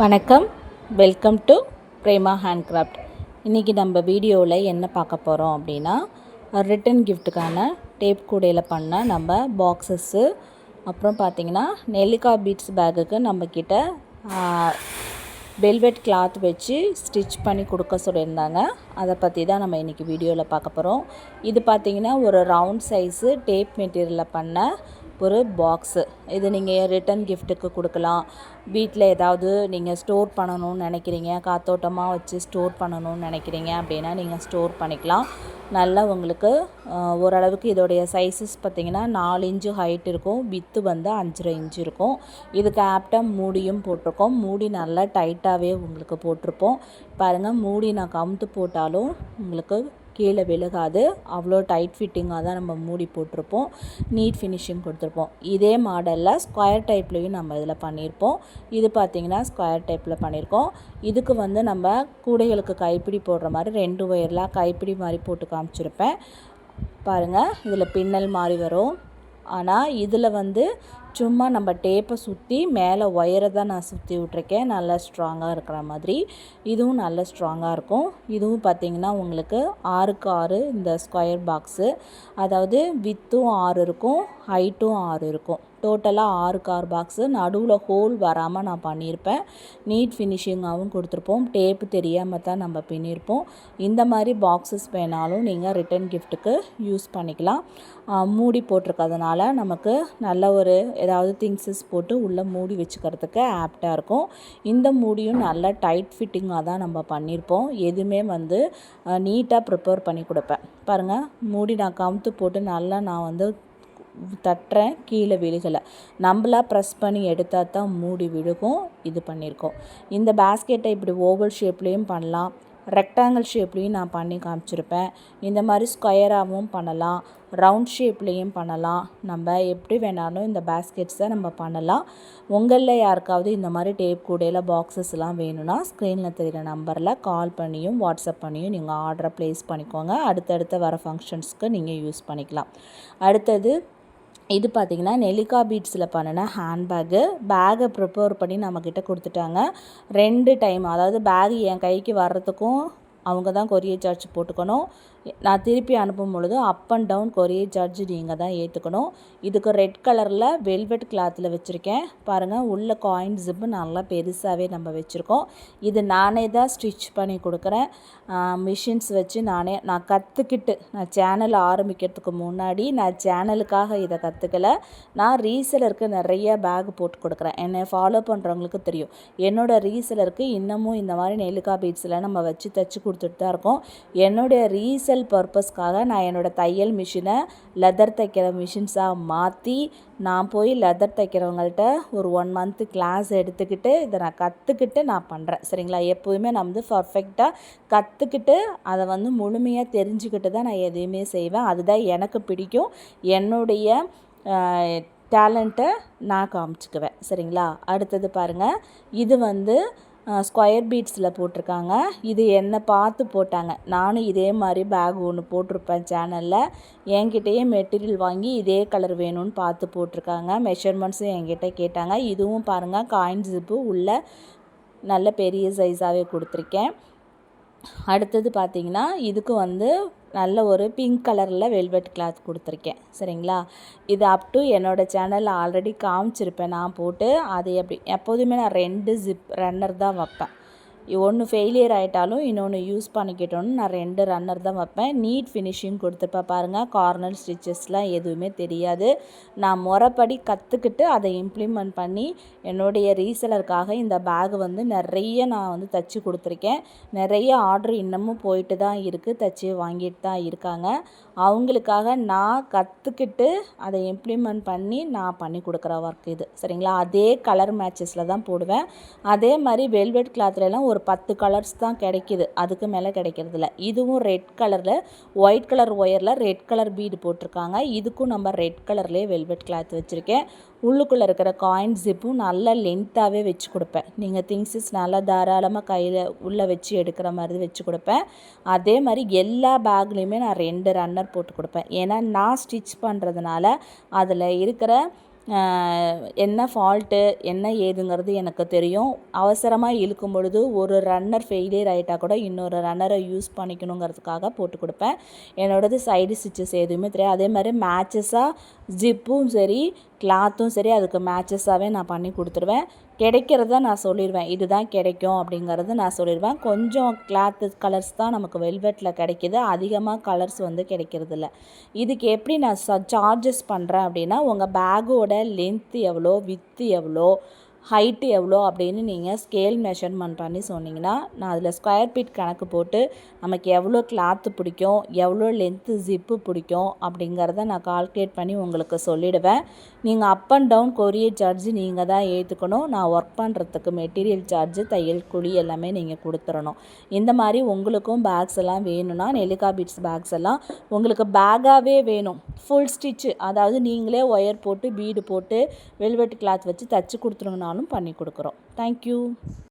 வணக்கம், welcome to Prema handcraft. இன்றைக்கி நம்ம வீடியோவில் என்ன பார்க்க போகிறோம் அப்படின்னா, ரிட்டன் கிஃப்ட்டுக்கான டேப் கூடையில் பண்ண நம்ம பாக்ஸஸ்ஸு, அப்புறம் பார்த்திங்கன்னா நெல்லிக்காய் பீட்ஸ் பேக்குக்கு நம்மக்கிட்ட வெல்வெட் கிளாத் வச்சு ஸ்டிச் பண்ணி கொடுக்க சொல்லியிருந்தாங்க. அதை பற்றி தான் நம்ம இன்றைக்கி வீடியோவில் பார்க்க போகிறோம். இது பார்த்திங்கன்னா ஒரு ரவுண்ட் சைஸு டேப் மெட்டீரியலில் பண்ண ஒரு பாக்ஸு. இது நீங்கள் ரிட்டன் கிஃப்ட்டுக்கு கொடுக்கலாம். வீட்டில் ஏதாவது நீங்கள் ஸ்டோர் பண்ணணும்னு நினைக்கிறீங்க, காத்தோட்டமாக வச்சு ஸ்டோர் பண்ணணும்னு நினைக்கிறீங்க அப்படின்னா நீங்கள் ஸ்டோர் பண்ணிக்கலாம். நல்லா உங்களுக்கு ஓரளவுக்கு இதோடைய சைஸஸ் பார்த்திங்கன்னா 4 இன்ச்சு ஹைட் இருக்கும், வித்து வந்து 5.5 இன்ச்சு இருக்கும். இதுக்கு ஆப்டாக மூடியும் போட்டிருக்கோம். மூடி நல்லா டைட்டாகவே உங்களுக்கு போட்டிருப்போம். பாருங்கள், மூடி நான் கமுத்து போட்டாலும் உங்களுக்கு கீழே விழுகாது. அவ்வளோ டைட் ஃபிட்டிங்காக தான் நம்ம மூடி போட்டிருப்போம். நீட் ஃபினிஷிங் கொடுத்துருப்போம். இதே மாடலில் ஸ்கொயர் டைப்லேயும் நம்ம இதில் பண்ணியிருப்போம். இது பார்த்திங்கன்னா ஸ்கொயர் டைப்பில் பண்ணியிருக்கோம். இதுக்கு வந்து நம்ம கூடைகளுக்கு கைப்பிடி போடுற மாதிரி 2 ஒயரில் கைப்பிடி மாதிரி போட்டு காமிச்சிருப்பேன். பாருங்கள், இதில் பின்னல் மாதிரி வரும். ஆனால் இதில் வந்து சும்மா நம்ம டேப்பை சுற்றி மேலே ஒயரை தான் நான் சுற்றி விட்ருக்கேன், நல்லா ஸ்ட்ராங்காக இருக்கிற மாதிரி. இதுவும் நல்ல ஸ்ட்ராங்காக இருக்கும். இதுவும் பார்த்திங்கன்னா உங்களுக்கு 6க்கு 6 இந்த ஸ்கொயர் பாக்ஸு, அதாவது வித்தும் 6 இருக்கும், ஹைட்டும் 6 இருக்கும். டோட்டலாக 6க்கு 6 பாக்ஸு. நடுவில் ஹோல் வராமல் நான் பண்ணியிருப்பேன். நீட் ஃபினிஷிங்காகவும் கொடுத்துருப்போம். டேப்பு தெரியாமல் தான் நம்ம பின்னியிருப்போம். இந்த மாதிரி பாக்ஸஸ் வேணாலும் நீங்கள் ரிட்டன் கிஃப்ட்டுக்கு யூஸ் பண்ணிக்கலாம். மூடி போட்டிருக்கிறதுனால நமக்கு நல்ல ஒரு ஏதாவது திங்ஸஸ் போட்டு உள்ளே மூடி வச்சுக்கிறதுக்கு ஆப்டாக இருக்கும். இந்த மூடியும் நல்லா டைட் ஃபிட்டிங்காக தான் நம்ம பண்ணியிருப்போம். எதுவுமே வந்து நீட்டாக ப்ரிப்பேர் பண்ணி கொடுப்பேன். பாருங்கள், மூடி நான் கமுத்து போட்டு நல்லா நான் வந்து தட்டுறேன், கீழே விழுகலை. நம்மளா ப்ரெஸ் பண்ணி எடுத்தால் தான் மூடி விழுகும். இது பண்ணியிருக்கோம். இந்த பேஸ்கெட்டை இப்படி ஓவல் ஷேப்லேயும் பண்ணலாம், ரெக்டாங்கிள் ஷேப்லேயும் நான் பண்ணி காமிச்சிருப்பேன். இந்த மாதிரி ஸ்கொயராகவும் பண்ணலாம், ரவுண்ட் ஷேப்லேயும் பண்ணலாம். நம்ம எப்படி வேணாலும் இந்த பேஸ்கெட்ஸை நம்ம பண்ணலாம். உங்களில் யாருக்காவது இந்த மாதிரி டேப் கூடையில் பாக்ஸஸ்லாம் வேணும்னா ஸ்க்ரீனில் தெரிகிற நம்பரில் கால் பண்ணியும் வாட்ஸ்அப் பண்ணியும் நீங்கள் ஆர்டரை ப்ளேஸ் பண்ணிக்கோங்க. அடுத்தடுத்த வர ஃபங்க்ஷன்ஸ்க்கு நீங்கள் யூஸ் பண்ணிக்கலாம். அடுத்தது இது பார்த்திங்கன்னா நெல்லிக்காய் பீட்ஸில் பண்ணின பேக்கை ப்ரிப்பேர் பண்ணி நம்மக்கிட்ட கொடுத்துட்டாங்க. 2 டைம், அதாவது பேக் என் கைக்கு வர்றதுக்கும் அவங்க தான் கொரியர் சார்ஜ் போட்டுக்கணும். நான் திருப்பி அனுப்பும் பொழுது up and down courier charge நீங்கள் தான் ஏற்றுக்கணும். இதுக்கு ரெட் கலரில் வெல்வெட் கிளாத்தில் வச்சுருக்கேன். பாருங்கள், உள்ள காயின் ஜிப்பு நல்லா பெருசாகவே நம்ம வச்சுருக்கோம். இது நானே தான் ஸ்டிச் பண்ணி கொடுக்குறேன். மிஷின்ஸ் வச்சு நான் கற்றுக்கிட்டு, நான் சேனல் ஆரம்பிக்கிறதுக்கு முன்னாடி நான் சேனலுக்காக இதை கற்றுக்கலை. நான் ரீசெலருக்கு நிறைய பேக் போட்டு கொடுக்குறேன். என்னை ஃபாலோ பண்ணுறவங்களுக்கு தெரியும். என்னோடய ரீசெலருக்கு இன்னமும் இந்த மாதிரி நெல்லிக்காய் பீட்ஸில் நம்ம வச்சு தைச்சி கொடுத்துட்டு தான் இருக்கோம். என்னுடைய ரீசெல் பர்பஸ்க்காக நான் என்னோடய தையல் மிஷினை லெதர் தைக்கிற மிஷின்ஸாக மாற்றி நான் போய் லெதர் தைக்கிறவங்கள்ட்ட ஒரு 1 மந்த்து கிளாஸ் எடுத்துக்கிட்டு இதை நான் கற்றுக்கிட்டு நான் பண்ணுறேன். சரிங்களா? எப்போதுமே நான் வந்து பர்ஃபெக்டாக கற்றுக்கிட்டு அதை வந்து முழுமையாக தெரிஞ்சுக்கிட்டு தான் நான் எதையுமே செய்வேன். அதுதான் எனக்கு பிடிக்கும். என்னுடைய டேலண்ட்டை நான் காமிச்சிக்குவேன். சரிங்களா? அடுத்தது பாருங்கள், இது வந்து ஸ்கொயர் பீட்ஸில் போட்டிருக்காங்க. இது என்னை பார்த்து போட்டாங்க. நானும் இதே மாதிரி பேக் ஒன்று போட்டிருப்பேன் சேனலில். என்கிட்டயே மெட்டீரியல் வாங்கி இதே கலர் வேணும்னு பார்த்து போட்டிருக்காங்க. மெஷர்மெண்ட்ஸும் என்கிட்ட கேட்டாங்க. இதுவும் பாருங்கள், காயின் ஜிப்பு உள்ள நல்ல பெரிய சைஸாகவே கொடுத்துருக்கேன். அடுத்தது பார்த்திங்கன்னா இதுக்கு வந்து நல்ல ஒரு பிங்க் கலரில் வெல்வெட் கிளாத் கொடுத்துருக்கேன். சரிங்களா? இது அப் டு என்னோடய சேனலில் ஆல்ரெடி காமிச்சிருப்பேன் நான் போட்டு. அது எப்போதுமே நான் 2 ஜிப் ரன்னர் தான் வைப்பேன். ஒன்று ஃபெயிலியர் ஆகிட்டாலும் இன்னொன்று யூஸ் பண்ணிக்கிட்டோன்னு நான் 2 ரன்னர் தான் வைப்பேன். நீட் ஃபினிஷிங் கொடுத்துருப்பேன். பாருங்கள், கார்னர் ஸ்டிச்சஸ்லாம் எதுவுமே தெரியாது. நான் முறைப்படி கற்றுக்கிட்டு அதை இம்ப்ளிமெண்ட் பண்ணி என்னுடைய ரீசெலருக்காக இந்த பேக் வந்து நிறைய நான் வந்து தைச்சி கொடுத்துருக்கேன். நிறைய ஆர்டர் இன்னமும் போயிட்டு தான் இருக்குது, தைச்சி வாங்கிட்டு தான் இருக்காங்க. அவங்களுக்காக நான் கற்றுக்கிட்டு அதை இம்ப்ளிமெண்ட் பண்ணி நான் பண்ணி கொடுக்குற ஒர்க் இது. சரிங்களா? அதே கலர் மேட்சஸில் தான் போடுவேன். அதே மாதிரி வெல்வெட் கிளாத்லலாம் ஒரு 10 கலர்ஸ் தான் கிடைக்கிது, அதுக்கு மேலே கிடைக்கிறதில்ல. இதுவும் ரெட் கலரில் ஒயிட் கலர் ஒயரில் ரெட் கலர் பீடு போட்டிருக்காங்க. இதுக்கும் நம்ம ரெட் கலர்லேயே வெல்வெட் கிளாத் வச்சுருக்கேன். உள்ளுக்குள்ளே இருக்கிற காயின் ஜிப்பும் நல்லா லென்த்தாகவே வச்சு கொடுப்பேன். நீங்கள் திங்ஸஸ் நல்லா தாராளமாக கையில் உள்ளே வச்சு எடுக்கிற மாதிரி வச்சு கொடுப்பேன். அதே மாதிரி எல்லா பேக்லேயுமே நான் 2 ரன்னர் போட்டு கொடுப்பேன். ஏன்னா நான் ஸ்டிச் பண்ணுறதுனால அதில் இருக்கிற என்ன ஃபால்ட்டு என்ன ஏதுங்கிறது எனக்கு தெரியும். அவசரமாக இழுக்கும் பொழுது ஒரு ரன்னர் ஃபெயிலியர் ஆகிட்டா கூட இன்னொரு ரன்னரை யூஸ் பண்ணிக்கணுங்கிறதுக்காக போட்டு கொடுப்பேன். என்னோடது சைடு ஸ்டிச்சஸ் எதுவுமே தெரியாது. அதே மாதிரி மேட்சஸாக ஜிப்பும் சரி கிளாத்தும் சரி அதுக்கு மேட்சஸாகவே நான் பண்ணி கொடுத்துருவேன். கிடைக்கிறத நான் சொல்லிடுவேன், இதுதான் கிடைக்கும் அப்படிங்கிறது நான் சொல்லிடுவேன். கொஞ்சம் கிளாத்து கலர்ஸ் தான் நமக்கு வெல்வெட்டில் கிடைக்கிது, அதிகமாக கலர்ஸ் வந்து கிடைக்கிறதில்ல. இதுக்கு எப்படி நான் சார்ஜஸ் பண்ணுறேன் அப்படின்னா, உங்கள் பேக்கோட லென்த்து எவ்வளோ, வித்து எவ்வளோ, ஹைட்டு எவ்வளோ அப்படின்னு நீங்கள் ஸ்கேல் மெஷர்மெண்ட் பண்ணி சொன்னீங்கன்னா நான் அதில் ஸ்கொயர் ஃபீட் கணக்கு போட்டு நமக்கு எவ்வளோ கிளாத்து பிடிக்கும், எவ்வளோ லென்த்து ஜிப்பு பிடிக்கும் அப்படிங்கிறத நான் கால்குலேட் பண்ணி உங்களுக்கு சொல்லிவிடுவேன். நீங்கள் up and down courier charge நீங்கள் தான் ஏற்றுக்கணும். நான் ஒர்க் பண்ணுறதுக்கு மெட்டீரியல் சார்ஜு, தையல் கூலி எல்லாமே நீங்கள் கொடுத்துடணும். இந்த மாதிரி உங்களுக்கும் பேக்ஸ் எல்லாம் வேணும்னா நெல்லிக்கா பீட்ஸ் பேக்ஸ் எல்லாம் உங்களுக்கு பேக்காகவே வேணும், ஃபுல் ஸ்டிச்சு, அதாவது நீங்களே ஒயர் போட்டு பீடு போட்டு வெல்வெட் கிளாத் வச்சு தச்சு கொடுத்துருங்கனாலும் பண்ணி கொடுக்குறோம். தேங்க்யூ.